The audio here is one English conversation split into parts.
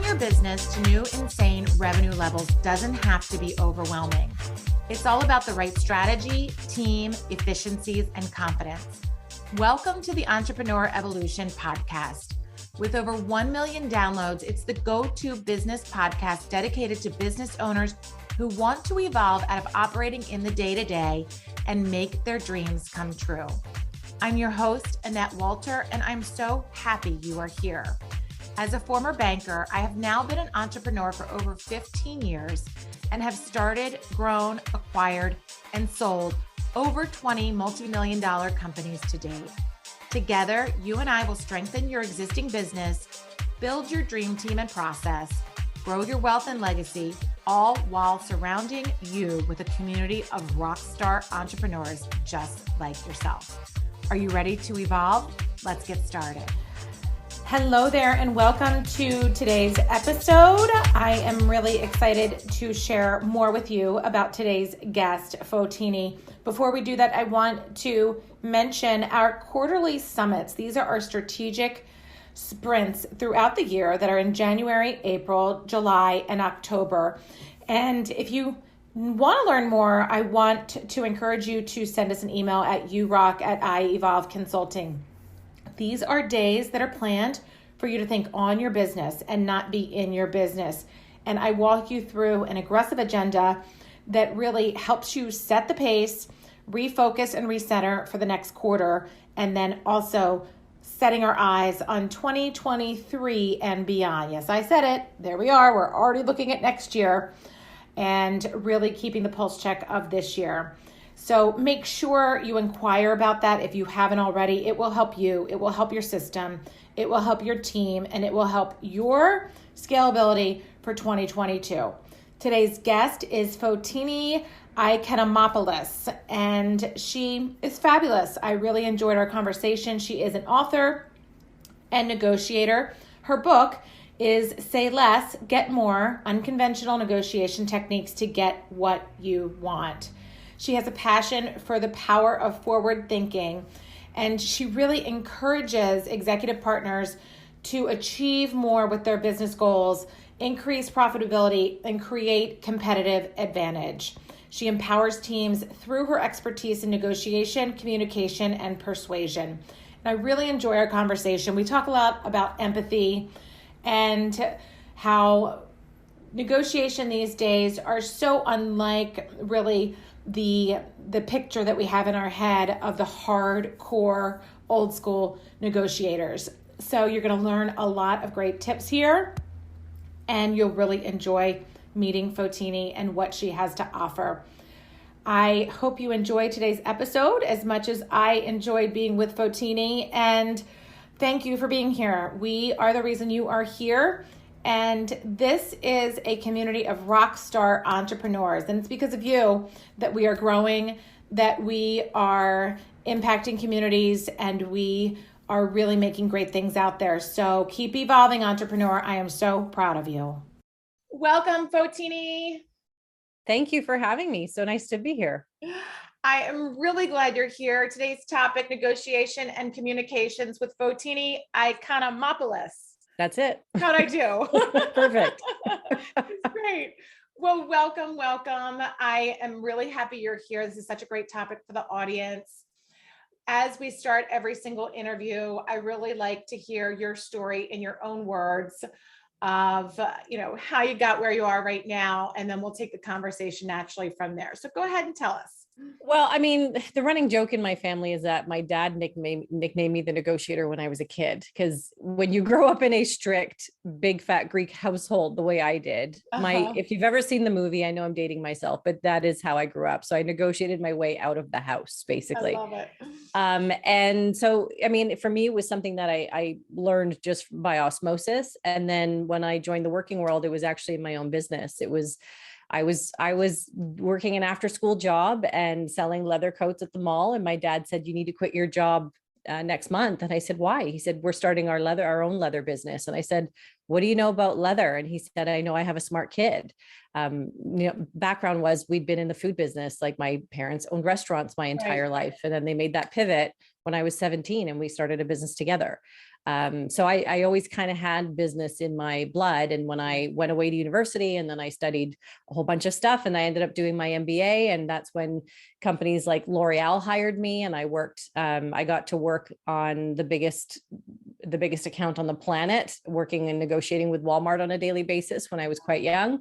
your business to new insane revenue levels doesn't have to be overwhelming. It's all about the right strategy, team, efficiencies, and confidence. Welcome to the Entrepreneur Evolution podcast. With over 1 million downloads, it's the go-to business podcast dedicated to business owners who want to evolve out of operating in the day-to-day and make their dreams come true. I'm your host, Annette Walter, and I'm so happy you are here. As a former banker, I have now been an entrepreneur for over 15 years and have started, grown, acquired, and sold over 20 multi-million-dollar companies to date. Together, you and I will strengthen your existing business, build your dream team and process, grow your wealth and legacy, all while surrounding you with a community of rockstar entrepreneurs just like yourself. Are you ready to evolve? Let's get started. Hello there and welcome to today's episode. I am really excited to share more with you about today's guest, Fotini. Before we do that, I want to mention our quarterly summits. These are our strategic sprints throughout the year that are in January, April, July, and October. And if you want to learn more, I want to encourage you to send us an email at urock@IEvolveConsulting. These are days that are planned for you to think on your business and not be in your business. And I walk you through an aggressive agenda that really helps you set the pace, refocus and recenter for the next quarter, and then also setting our eyes on 2023 and beyond. Yes, I said it. There we are. We're already looking at next year and really keeping the pulse check of this year. So make sure you inquire about that if you haven't already. It will help you. It will help your system. It will help your team, and it will help your scalability for 2022. Today's guest is Fotini Iconomopoulos, and she is fabulous. I really enjoyed our conversation. She is an author and negotiator. Her book is Say Less, Get More, Unconventional Negotiation Techniques to Get What You Want. She has a passion for the power of forward thinking, and she really encourages executive partners to achieve more with their business goals, increase profitability, and create competitive advantage. She empowers teams through her expertise in negotiation, communication, and persuasion. And I really enjoy our conversation. We talk a lot about empathy and how negotiation these days are so unlike really the picture that we have in our head of the hardcore old school negotiators. So you're going to learn a lot of great tips here, and you'll really enjoy meeting Fotini and what she has to offer. I hope you enjoy today's episode as much as I enjoyed being with Fotini, and thank you for being here. We are the reason you are here. And this is a community of rock star entrepreneurs. And it's because of you that we are growing, that we are impacting communities, and we are really making great things out there. So keep evolving, entrepreneur. I am so proud of you. Welcome, Fotini. Thank you for having me. So nice to be here. I am really glad you're here. Today's topic, negotiation and communications with Fotini Iconomopoulos. That's it. How'd I do? Perfect. It's great. Well, welcome. I am really happy you're here. This is such a great topic for the audience. As we start every single interview, I really like to hear your story in your own words of, how you got where you are right now, and then we'll take the conversation naturally from there. So go ahead and tell us. Well, I mean, the running joke in my family is that my dad nicknamed me the negotiator when I was a kid, because when you grow up in a strict, big fat Greek household, the way I did, if you've ever seen the movie, I know I'm dating myself, but that is how I grew up. So I negotiated my way out of the house, basically. I love it. And so, I mean, for me, it was something that I learned just by osmosis. And then when I joined the working world, it was actually my own business. I was working an after school job and selling leather coats at the mall. And my dad said, you need to quit your job next month. And I said, why? He said, we're starting our own leather business. And I said, what do you know about leather? And he said, I know I have a smart kid. Background was we'd been in the food business. Like my parents owned restaurants my entire life. And then they made that pivot when I was 17 and we started a business together. So I always kind of had business in my blood. And when I went away to university and then I studied a whole bunch of stuff and I ended up doing my MBA, and that's when companies like L'Oreal hired me, and I got to work on the biggest account on the planet, working and negotiating with Walmart on a daily basis when I was quite young.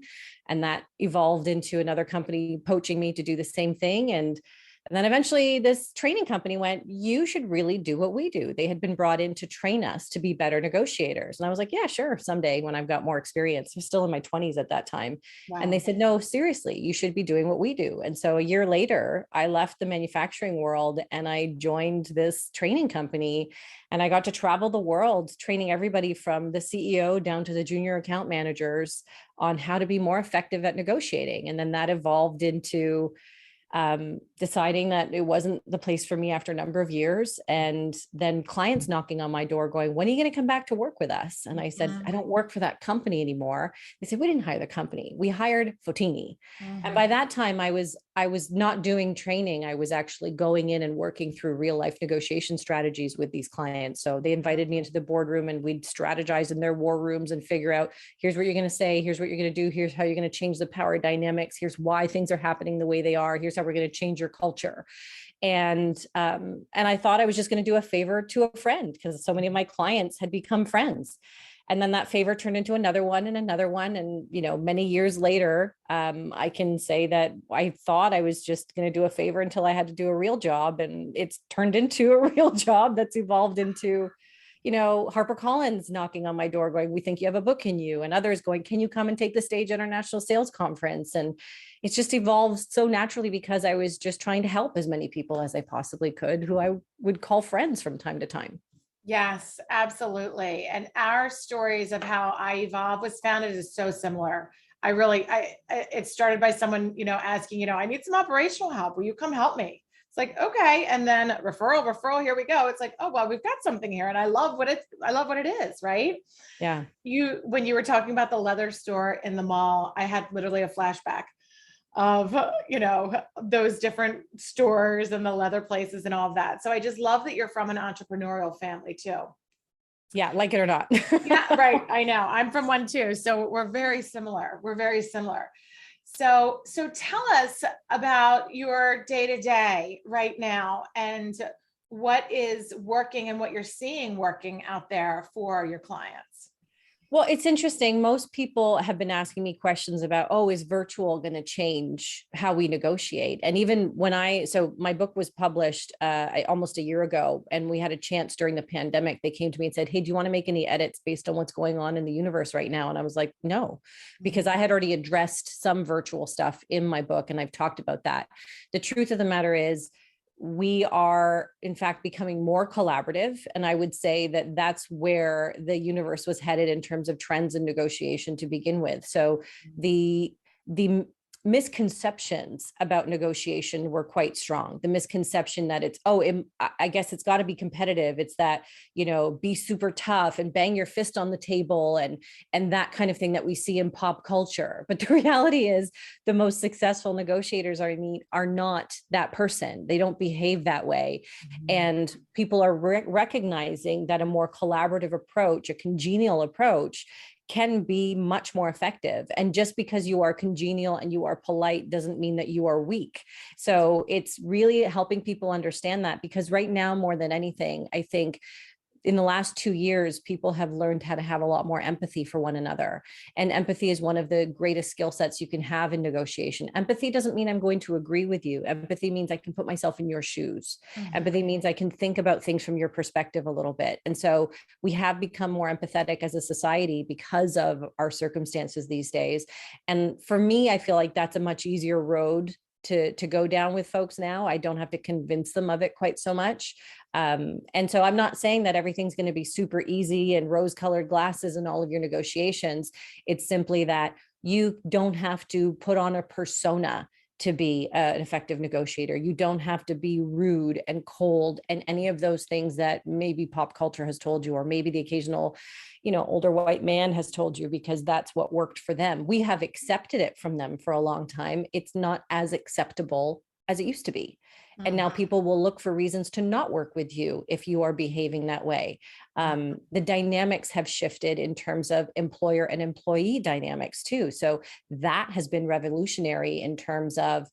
And that evolved into another company poaching me to do the same thing. And then eventually this training company went, you should really do what we do. They had been brought in to train us to be better negotiators. And I was like, yeah, sure. Someday when I've got more experience. I'm still in my 20s at that time. Wow. And they said, no, seriously, you should be doing what we do. And so a year later, I left the manufacturing world and I joined this training company, and I got to travel the world training everybody from the CEO down to the junior account managers on how to be more effective at negotiating. And then that evolved into deciding that it wasn't the place for me after a number of years. And then clients knocking on my door going, when are you going to come back to work with us? And I said, I don't work for that company anymore. They said, we didn't hire the company. We hired Fotini. And by that time I was not doing training. I was actually going in and working through real life negotiation strategies with these clients. So they invited me into the boardroom and we'd strategize in their war rooms and figure out, here's what you're going to say, here's what you're going to do, here's how you're going to change the power dynamics, here's why things are happening the way they are, here's how we're going to change your culture. And I thought I was just going to do a favor to a friend because so many of my clients had become friends. And then that favor turned into another one and another one. And, many years later, I can say that I thought I was just going to do a favor until I had to do a real job. And it's turned into a real job that's evolved into, HarperCollins knocking on my door going, we think you have a book in you, and others going, can you come and take the stage at our national sales conference? And it's just evolved so naturally because I was just trying to help as many people as I possibly could, who I would call friends from time to time. Yes, absolutely. And our stories of how I Evolve was founded is so similar. It started by someone, asking, I need some operational help. Will you come help me? It's like, okay. And then referral, here we go. It's like, oh, well, we've got something here. And I love what it is. Right. Yeah. When you were talking about the leather store in the mall, I had literally a flashback of, those different stores and the leather places and all of that. So I just love that you're from an entrepreneurial family too. Yeah, like it or not. Yeah, right. I know. I'm from one too. So we're very similar. So tell us about your day-to-day right now and what is working and what you're seeing working out there for your clients. Well, it's interesting. Most people have been asking me questions about, is virtual going to change how we negotiate? And even so my book was published almost a year ago, and we had a chance during the pandemic. They came to me and said, hey, do you want to make any edits based on what's going on in the universe right now? And I was like, no, because I had already addressed some virtual stuff in my book, and I've talked about that. The truth of the matter is, we are in fact becoming more collaborative. And I would say that that's where the universe was headed in terms of trends in negotiation to begin with. So the misconceptions about negotiation were quite strong. The misconception that it's, I guess it's got to be competitive. It's that, be super tough and bang your fist on the table and that kind of thing that we see in pop culture. But the reality is the most successful negotiators are not that person. They don't behave that way. And people are recognizing that a more collaborative approach, a congenial approach, can be much more effective. And just because you are congenial and you are polite doesn't mean that you are weak. So it's really helping people understand that, because right now, more than anything, I think in the last 2 years, people have learned how to have a lot more empathy for one another. And empathy is one of the greatest skill sets you can have in negotiation. Empathy doesn't mean I'm going to agree with you. Empathy means I can put myself in your shoes. Empathy means I can think about things from your perspective a little bit. And so we have become more empathetic as a society because of our circumstances these days. And for me, I feel like that's a much easier road to go down with folks now. I don't have to convince them of it quite so much. And so I'm not saying that everything's going to be super easy and rose-colored glasses in all of your negotiations. It's simply that you don't have to put on a persona to be an effective negotiator. You don't have to be rude and cold and any of those things that maybe pop culture has told you, or maybe the occasional, older white man has told you, because that's what worked for them. We have accepted it from them for a long time. It's not as acceptable as it used to be. And now people will look for reasons to not work with you if you are behaving that way. The dynamics have shifted in terms of employer and employee dynamics too. So that has been revolutionary in terms of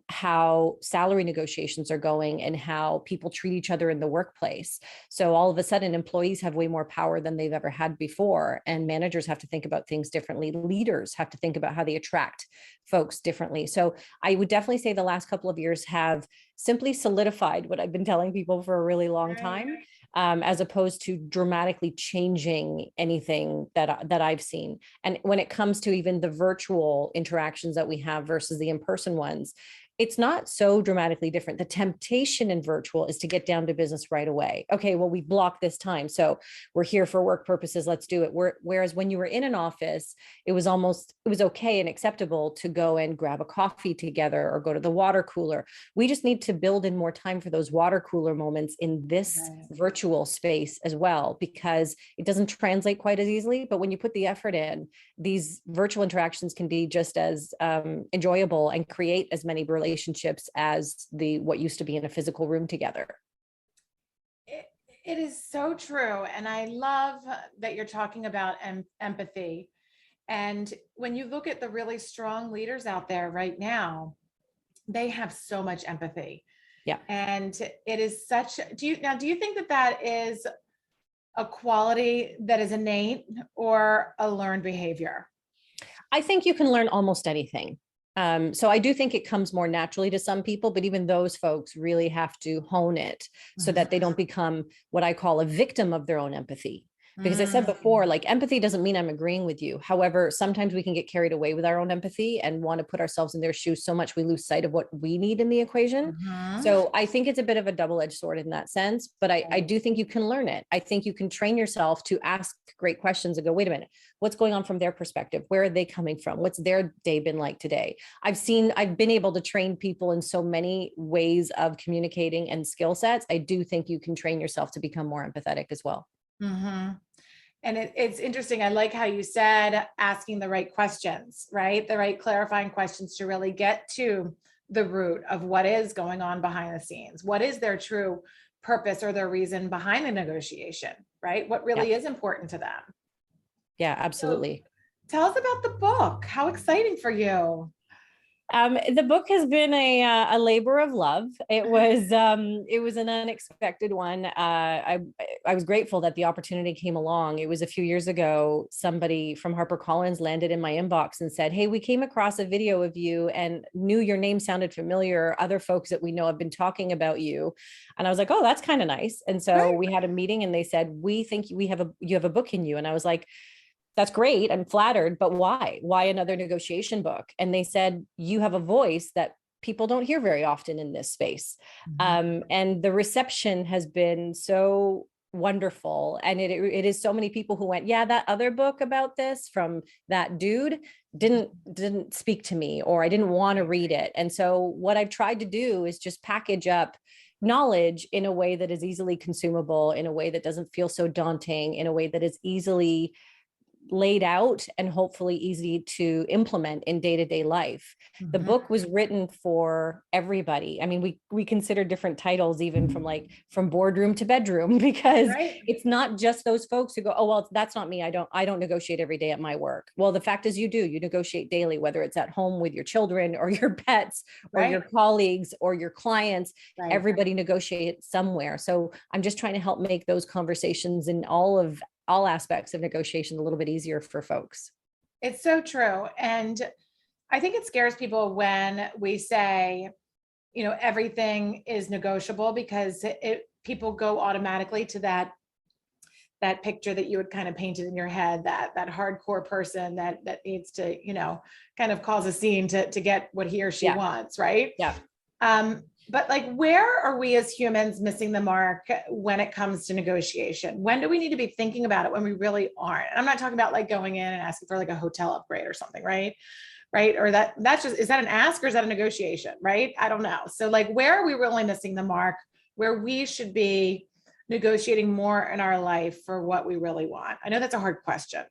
how salary negotiations are going and how people treat each other in the workplace. So all of a sudden, employees have way more power than they've ever had before, and managers have to think about things differently. Leaders have to think about how they attract folks differently. So I would definitely say the last couple of years have simply solidified what I've been telling people for a really long time, as opposed to dramatically changing anything that I've seen. And when it comes to even the virtual interactions that we have versus the in-person ones, it's not so dramatically different. The temptation in virtual is to get down to business right away. Okay, well, we blocked this time, so we're here for work purposes, let's do it. Whereas when you were in an office, it was okay and acceptable to go and grab a coffee together or go to the water cooler. We just need to build in more time for those water cooler moments in this virtual space as well, because it doesn't translate quite as easily. But when you put the effort in, these virtual interactions can be just as enjoyable and create as many relationships as what used to be in a physical room together. It is so true. And I love that you're talking about empathy. And when you look at the really strong leaders out there right now, they have so much empathy. Yeah. And it is such, do you think that is a quality that is innate or a learned behavior? I think you can learn almost anything. So I do think it comes more naturally to some people, but even those folks really have to hone it so that they don't become what I call a victim of their own empathy. Because I said before, like, empathy doesn't mean I'm agreeing with you. However, sometimes we can get carried away with our own empathy and want to put ourselves in their shoes so much we lose sight of what we need in the equation. So I think it's a bit of a double-edged sword in that sense, but I do think you can learn it. I think you can train yourself to ask great questions and go, wait a minute, what's going on from their perspective? Where are they coming from? What's their day been like today? I've been able to train people in so many ways of communicating and skill sets. I do think you can train yourself to become more empathetic as well. And it's interesting. I like how you said asking the right questions, right? The right clarifying questions to really get to the root of what is going on behind the scenes. What is their true purpose or their reason behind the negotiation, right? What really is important to them. Yeah, absolutely. So tell us about the book. How exciting for you. The book has been a labor of love. It was an unexpected one. I was grateful that the opportunity came along. It was a few years ago. Somebody from HarperCollins landed in my inbox and said, "Hey, we came across a video of you and knew your name sounded familiar. Other folks that we know have been talking about you." And I was like, "Oh, that's kind of nice." And so we had a meeting, and they said, "We think you have a book in you." And I was like, "That's great. I'm flattered, but why? Why another negotiation book?" And they said, "You have a voice that people don't hear very often in this space." And the reception has been so wonderful. And it is so many people who went, "Yeah, that other book about this from that dude didn't speak to me, or I didn't want to read it." And so what I've tried to do is just package up knowledge in a way that is easily consumable, in a way that doesn't feel so daunting, in a way that is easily laid out and hopefully easy to implement in day-to-day life. The book was written for everybody. I mean, we consider different titles, even from boardroom to bedroom, because it's not just those folks who go, "Oh, well, that's not me. I don't negotiate every day at my work." Well, the fact is you negotiate daily, whether it's at home with your children or your pets or your colleagues or your clients. Everybody negotiates somewhere. So I'm just trying to help make those conversations in all aspects of negotiation a little bit easier for folks. It's so true. And I think it scares people when we say, everything is negotiable, because people go automatically to that picture that you had kind of painted in your head, that hardcore person that needs to, kind of cause a scene to get what he or she wants. Right. Yeah. But where are we as humans missing the mark when it comes to negotiation? When do we need to be thinking about it when we really aren't? And I'm not talking about going in and asking for a hotel upgrade or something, right? Or that's just, is that an ask or is that a negotiation, right? I don't know. So where are we really missing the mark where we should be negotiating more in our life for what we really want? I know that's a hard question.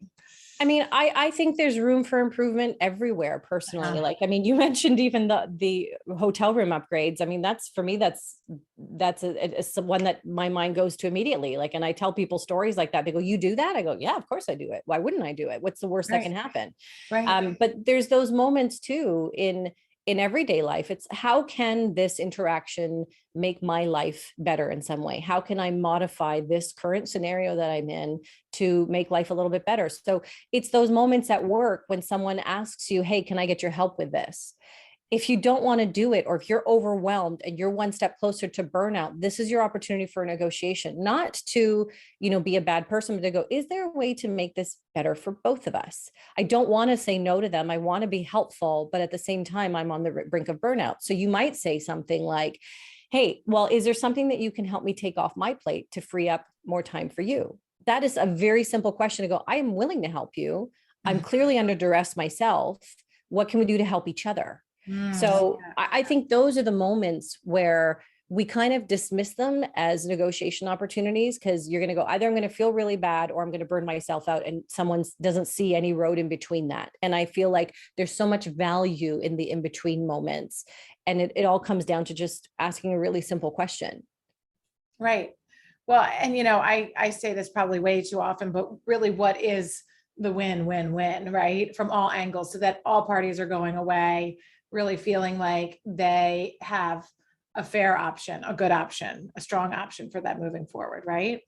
I mean, I think there's room for improvement everywhere personally. Like, I mean, you mentioned even the hotel room upgrades. I mean, that's for me, that's one that my mind goes to immediately. Like, and I tell people stories like that. They go, "You do that?" I go, "Yeah, of course I do it. Why wouldn't I do it? What's the worst that can happen?" Right. But there's those moments too in everyday life. It's how can this interaction make my life better in some way? How can I modify this current scenario that I'm in to make life a little bit better? So it's those moments at work when someone asks you, "Hey, can I get your help with this?" If you don't want to do it, or if you're overwhelmed and you're one step closer to burnout, this is your opportunity for a negotiation, not to, be a bad person, but to go, is there a way to make this better for both of us? I don't want to say no to them. I want to be helpful, but at the same time, I'm on the brink of burnout. So you might say something like, "Hey, well, is there something that you can help me take off my plate to free up more time for you?" That is a very simple question to go, I am willing to help you. I'm clearly under duress myself. What can we do to help each other? So I think those are the moments where we kind of dismiss them as negotiation opportunities, because you're going to go, either I'm going to feel really bad or I'm going to burn myself out, and someone doesn't see any road in between that. And I feel like there's so much value in the in-between moments. And it all comes down to just asking a really simple question. Right. Well, and I say this probably way too often, but really what is the win-win-win, right? From all angles, so that all parties are going away really feeling like they have a fair option, a good option, a strong option for that moving forward, right?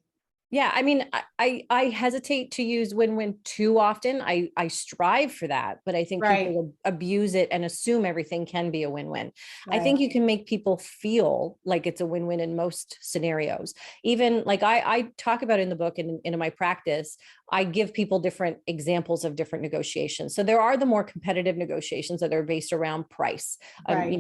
Yeah, I mean, I hesitate to use win-win too often. I strive for that, but I think Right. people abuse it and assume everything can be a win-win. I Right. think you can make people feel like it's a win-win in most scenarios. Even like I talk about in the book and in my practice, I give people different examples of different negotiations. So there are the more competitive negotiations that are based around price. Right.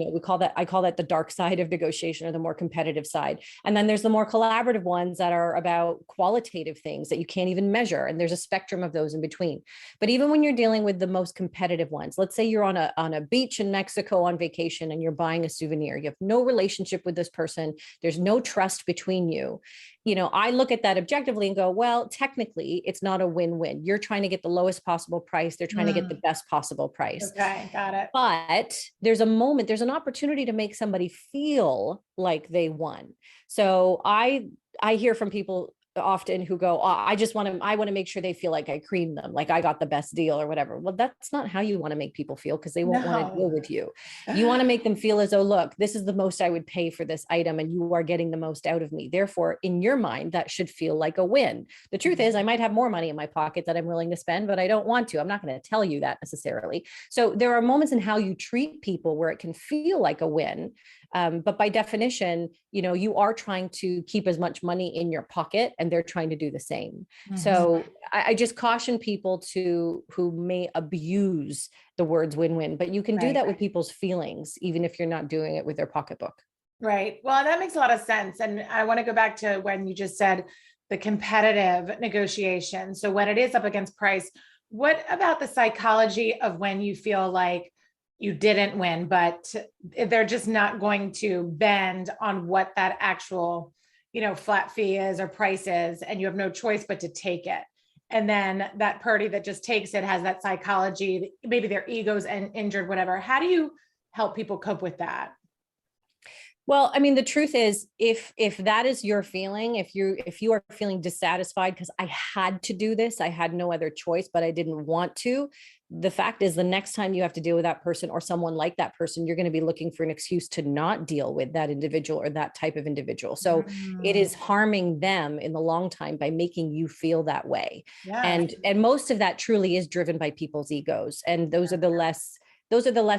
I call that the dark side of negotiation, or the more competitive side. And then there's the more collaborative ones that are about qualitative things that you can't even measure. And there's a spectrum of those in between. But even when you're dealing with the most competitive ones, let's say you're on a beach in Mexico on vacation and you're buying a souvenir. You have no relationship with this person. There's no trust between you. I look at that objectively and go, well, technically it's not a win-win. You're trying to get the lowest possible price. They're trying to get the best possible price. Okay, got it. But there's an opportunity to make somebody feel like they won. So I hear from people often who go, "Oh, I want to make sure they feel like I creamed them, like I got the best deal or whatever." Well, that's not how you want to make people feel, because they won't want to deal with you. You want to make them feel as though, look, this is the most I would pay for this item and you are getting the most out of me. Therefore, in your mind, that should feel like a win. The truth is, I might have more money in my pocket that I'm willing to spend, but I don't want to. I'm not going to tell you that necessarily. So there are moments in how you treat people where it can feel like a win. But by definition, you are trying to keep as much money in your pocket, and they're trying to do the same. So I just caution people who may abuse the words win-win, but you can do that with people's feelings, even if you're not doing it with their pocketbook. Right. Well, that makes a lot of sense. And I want to go back to when you just said the competitive negotiation. So when it is up against price, what about the psychology of when you feel like you didn't win, but they're just not going to bend on what that actual, flat fee is or price is, and you have no choice but to take it. And then that party that just takes it has that psychology, maybe their ego's injured, whatever. How do you help people cope with that? Well, I mean, the truth is, if that is your feeling, if you are feeling dissatisfied because I had to do this, I had no other choice, but I didn't want to. The fact is, the next time you have to deal with that person or someone like that person, you're going to be looking for an excuse to not deal with that individual or that type of individual. So it is harming them in the long time by making you feel that way. Yeah. And most of that truly is driven by people's egos. And those are the less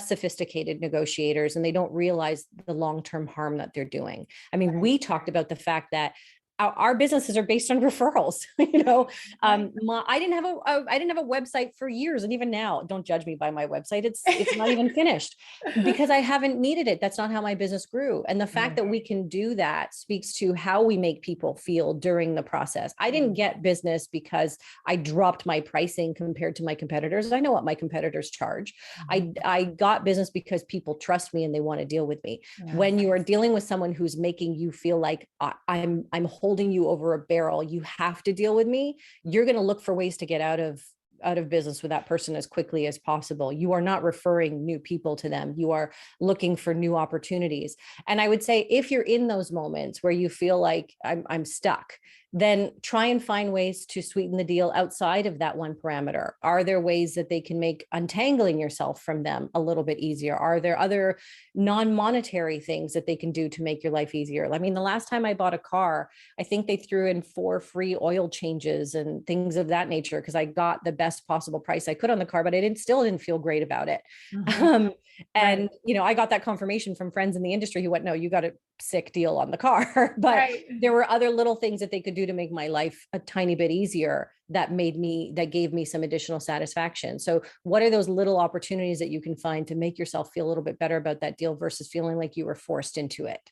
sophisticated negotiators, and they don't realize the long-term harm that they're doing. I mean, we talked about the fact that our businesses are based on referrals. I didn't have a website for years, and even now, don't judge me by my website. It's not even finished because I haven't needed it. That's not how my business grew. And the fact that we can do that speaks to how we make people feel during the process. I didn't get business because I dropped my pricing compared to my competitors. I know what my competitors charge. I got business because people trust me and they want to deal with me. When you are dealing with someone who's making you feel like I'm holding you over a barrel. You have to deal with me. You're going to look for ways to get out of business with that person as quickly as possible. You are not referring new people to them. You are looking for new opportunities. And I would say, if you're in those moments where you feel like I'm stuck, then try and find ways to sweeten the deal outside of that one parameter. Are there ways that they can make untangling yourself from them a little bit easier? Are there other non-monetary things that they can do to make your life easier? I mean, the last time I bought a car, I think they threw in 4 free oil changes and things of that nature, because I got the best possible price I could on the car, but I still didn't feel great about it. Mm-hmm. And, I got that confirmation from friends in the industry who went, no, you got a sick deal on the car. But there were other little things that they could do to make my life a tiny bit easier that gave me some additional satisfaction. So what are those little opportunities that you can find to make yourself feel a little bit better about that deal versus feeling like you were forced into it?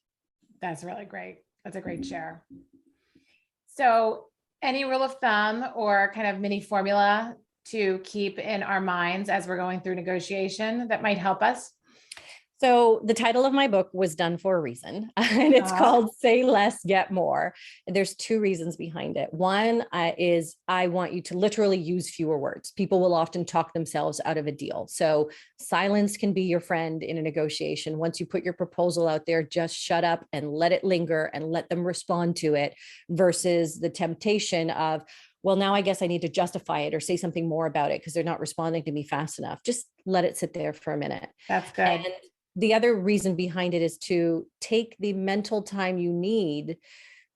That's really great. That's a great share. So any rule of thumb or kind of mini formula to keep in our minds as we're going through negotiation that might help us? So the title of my book was done for a reason, and it's called Say Less, Get More. There's 2 reasons behind it. One is I want you to literally use fewer words. People will often talk themselves out of a deal. So silence can be your friend in a negotiation. Once you put your proposal out there, just shut up and let it linger and let them respond to it, versus the temptation of, well, now I guess I need to justify it or say something more about it because they're not responding to me fast enough. Just let it sit there for a minute. That's good. And the other reason behind it is to take the mental time you need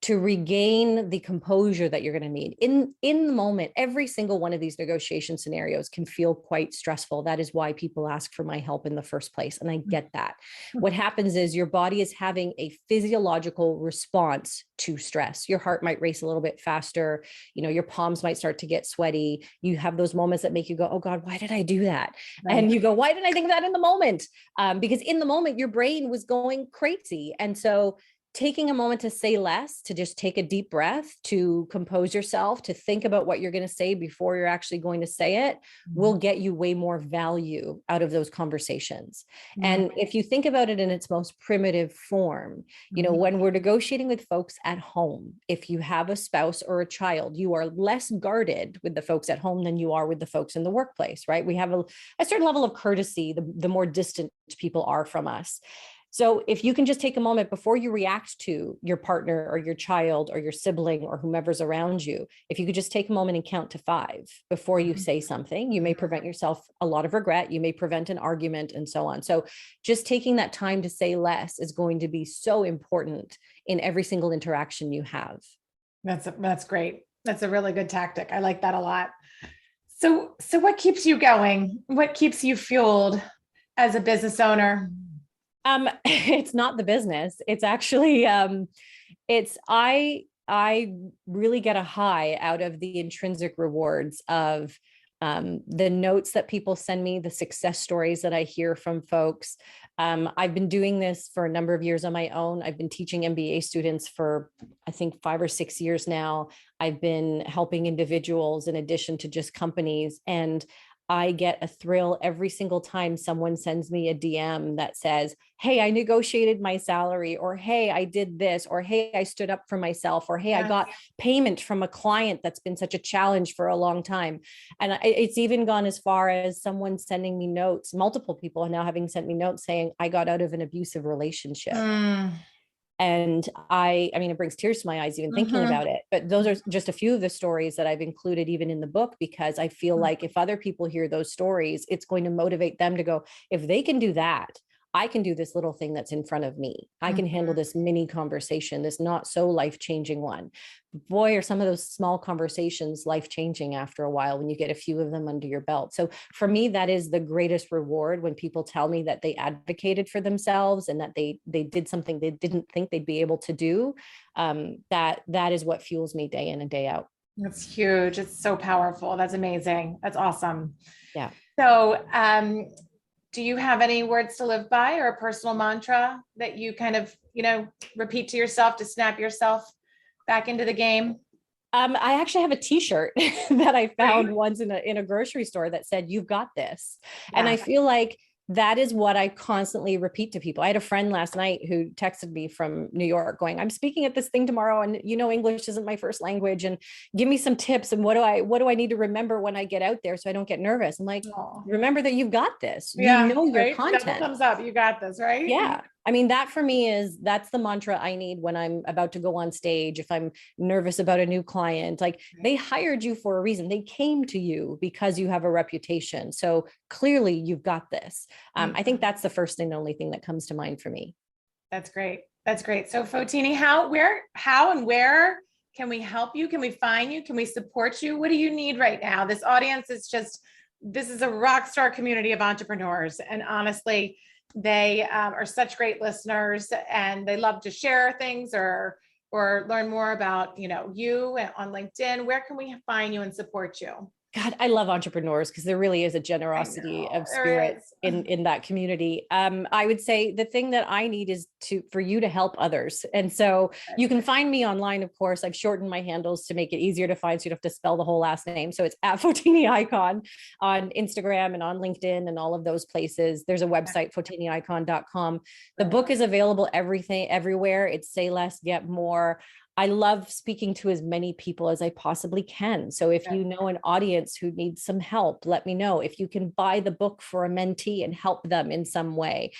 to regain the composure that you're going to need in the moment. Every single one of these negotiation scenarios can feel quite stressful. That is why people ask for my help in the first place. And I get that. What happens is your body is having a physiological response to stress. Your heart might race a little bit faster. Your palms might start to get sweaty. You have those moments that make you go, oh God, why did I do that? Right. And you go, why didn't I think of that in the moment? Because in the moment, your brain was going crazy. And so taking a moment to say less, to just take a deep breath, to compose yourself, to think about what you're going to say before you're actually going to say it, will get you way more value out of those conversations. And if you think about it in its most primitive form, when we're negotiating with folks at home, if you have a spouse or a child, you are less guarded with the folks at home than you are with the folks in the workplace, right? We have a certain level of courtesy, the more distant people are from us. So if you can just take a moment before you react to your partner or your child or your sibling or whomever's around you, if you could just take a moment and count to 5 before you say something, you may prevent yourself a lot of regret. You may prevent an argument and so on. So just taking that time to say less is going to be so important in every single interaction you have. That's great. That's a really good tactic. I like that a lot. So what keeps you going? What keeps you fueled as a business owner? It's not the business. It's actually, I really get a high out of the intrinsic rewards of the notes that people send me, the success stories that I hear from folks. I've been doing this for a number of years on my own. I've been teaching MBA students for, I think, 5 or 6 years now. I've been helping individuals in addition to just companies. And I get a thrill every single time someone sends me a DM that says, hey, I negotiated my salary, or hey, I did this, or hey, I stood up for myself, or hey, I got payment from a client that's been such a challenge for a long time. And it's even gone as far as someone sending me notes, multiple people are now having sent me notes saying, I got out of an abusive relationship. And I mean, it brings tears to my eyes even thinking about it. But those are just a few of the stories that I've included even in the book, because I feel like if other people hear those stories, it's going to motivate them to go, if they can do that, I can do this little thing that's in front of me. I can handle this mini conversation, this not so life-changing one. Boy, are some of those small conversations life-changing after a while when you get a few of them under your belt. So for me, that is the greatest reward, when people tell me that they advocated for themselves and that they did something they didn't think they'd be able to do. That is what fuels me day in and day out. That's huge. It's so powerful. That's amazing. That's awesome. Yeah. So, do you have any words to live by, or a personal mantra that you kind of, repeat to yourself to snap yourself back into the game? I actually have a t-shirt that I found once in a grocery store that said, you've got this. Yeah. And I feel like that is what I constantly repeat to people. I had a friend last night who texted me from New York going, I'm speaking at this thing tomorrow. And English isn't my first language, and give me some tips. And what do I need to remember when I get out there so I don't get nervous? I'm like, remember that you've got this. Yeah, you know your right? content. Double thumbs up. You got this, right? Yeah. I mean, that for me that's the mantra I need when I'm about to go on stage. If I'm nervous about a new client, like they hired you for a reason. They came to you because you have a reputation. So clearly you've got this. I think that's the first and only thing that comes to mind for me. That's great. That's great. So Fotini, how and where can we help you? Can we find you? Can we support you? What do you need right now? This audience is this is a rock star community of entrepreneurs. And honestly, they are such great listeners, and they love to share things or learn more about, you on LinkedIn. Where can we find you and support you? God, I love entrepreneurs because there really is a generosity of spirit in that community. I would say the thing that I need is for you to help others. And so you can find me online, of course. I've shortened my handles to make it easier to find, so you don't have to spell the whole last name. So it's at Fotini Icon on Instagram and on LinkedIn and all of those places. There's a website, FotiniIcon.com. The book is available everywhere. It's Say Less, Get More. I love speaking to as many people as I possibly can. So if you know an audience who needs some help, let me know. If you can buy the book for a mentee and help them in some way.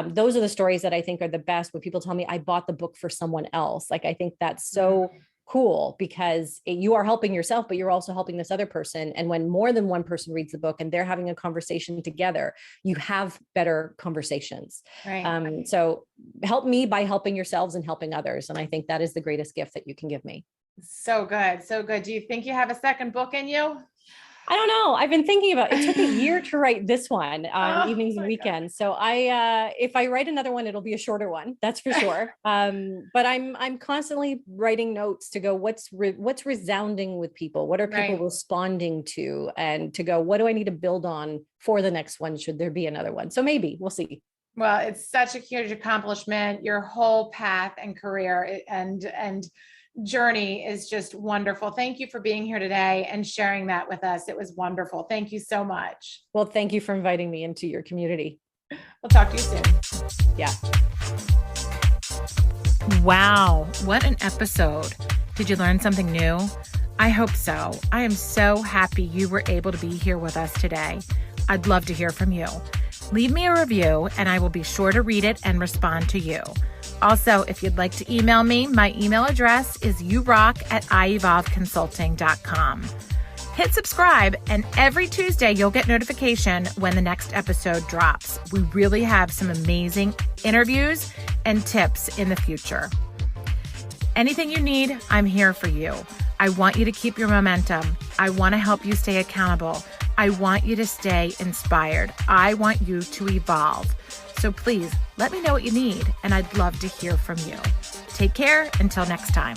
Those are the stories that I think are the best, when people tell me I bought the book for someone else. Like, I think that's so cool, because you are helping yourself, but you're also helping this other person. And when more than one person reads the book and they're having a conversation together, you have better conversations. Right. So help me by helping yourselves and helping others. And I think that is the greatest gift that you can give me. So good. So good. Do you think you have a second book in you? I don't know. I've been thinking about it. It took a year to write this one on evenings and weekends. God. So if I write another one, it'll be a shorter one. That's for sure. But I'm constantly writing notes to go, what's resounding with people? What are people responding to? And to go, what do I need to build on for the next one? Should there be another one? So maybe we'll see. Well, it's such a huge accomplishment. Your whole path and career and journey is just wonderful. Thank you for being here today and sharing that with us. It was wonderful. Thank you so much. Well, thank you for inviting me into your community. We'll talk to you soon. Yeah. Wow. What an episode. Did you learn something new? I hope so. I am so happy you were able to be here with us today. I'd love to hear from you. Leave me a review and I will be sure to read it and respond to you. Also, if you'd like to email me, my email address is yourock@iEvolveConsulting.com. Hit subscribe, and every Tuesday you'll get notification when the next episode drops. We really have some amazing interviews and tips in the future. Anything you need, I'm here for you. I want you to keep your momentum. I want to help you stay accountable. I want you to stay inspired. I want you to evolve. So please let me know what you need, and I'd love to hear from you. Take care until next time.